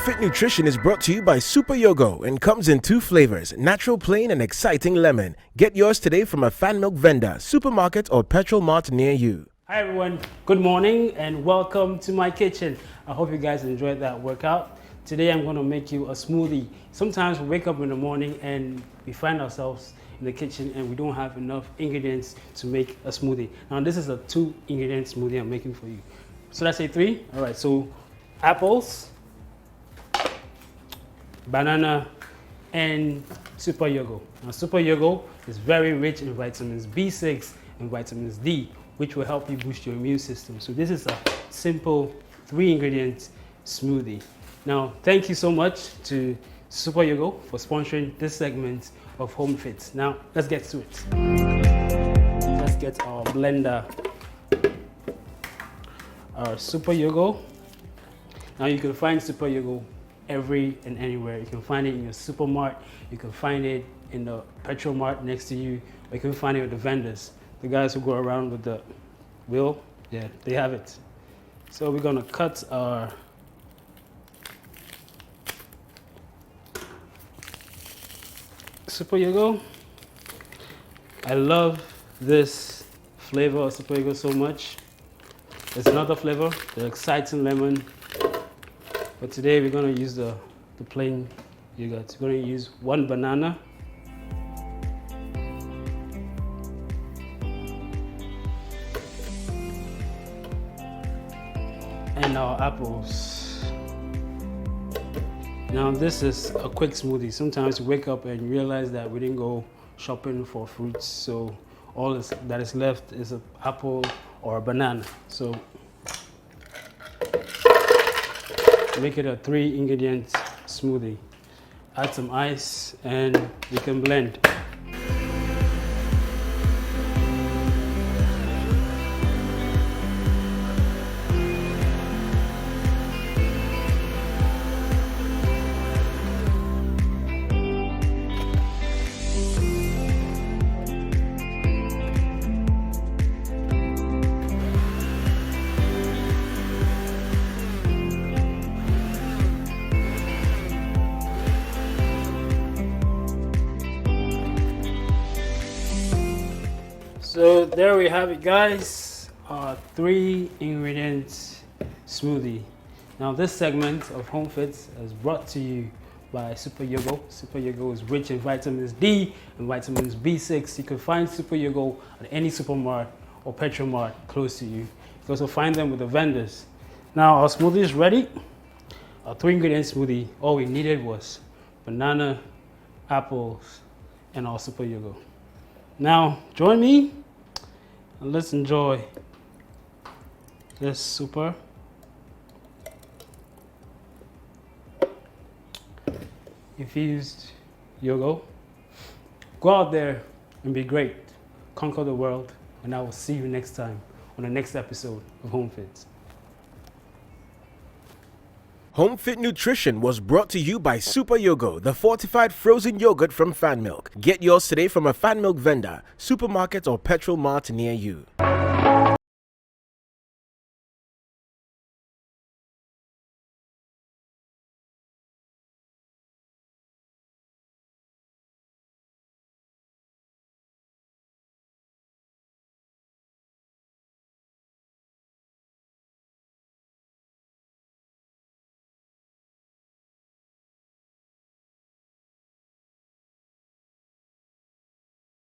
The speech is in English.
HOMEFIT Nutrition is brought to you by Super Yogo and comes in 2 flavors, natural plain and exciting lemon. Get yours today from a fan milk vendor, supermarket or petrol mart near you. Hi everyone, good morning and welcome to my kitchen. I hope you guys enjoyed that workout. Today I'm going to make you a smoothie. Sometimes we wake up in the morning and we find ourselves in the kitchen and we don't have enough ingredients to make a smoothie. Now this is a 2-ingredient smoothie I'm making for you. So let's say 3. All right, so apples, banana, and Super Yogo. Now Super Yogo is very rich in vitamins B6 and vitamins D, which will help you boost your immune system. So this is a simple 3-ingredient smoothie. Now, thank you so much to Super Yogo for sponsoring this segment of HOMEFIT. Now, let's get to it. Let's get our blender, our Super Yogo. Now, you can find Super Yogo every and anywhere. You can find it in your supermart, you can find it in the petrol mart next to you, or you can find it with the vendors. The guys who go around with the wheel, yeah, they have it. So we're gonna cut our Super Yogo. I love this flavor of Super Yogo so much. There's another flavor, the exciting lemon. But today we're gonna use the plain yogurt. We're gonna use 1 banana, and our apples. Now this is a quick smoothie. Sometimes you wake up and you realize that we didn't go shopping for fruits, so all that is left is an apple or a banana. So make it a 3-ingredient smoothie. Add some ice and you can blend. So there we have it, guys, our 3-ingredient smoothie. Now this segment of HOMEFIT is brought to you by Super Yogo. Super Yogo is rich in vitamins D and vitamins B6. You can find Super Yogo at any supermart or petrol mart close to you. You can also find them with the vendors. Now our smoothie is ready. Our 3-ingredient smoothie, all we needed was banana, apples, and our Super Yogo. Now join me and let's enjoy this super infused yogo. Go out there and be great. Conquer the world, and I will see you next time on the next episode of HOMEFIT. HOMEFIT Nutrition was brought to you by Super Yogo, the fortified frozen yogurt from Fan Milk. Get yours today from a Fan Milk vendor, supermarket or petrol mart near you.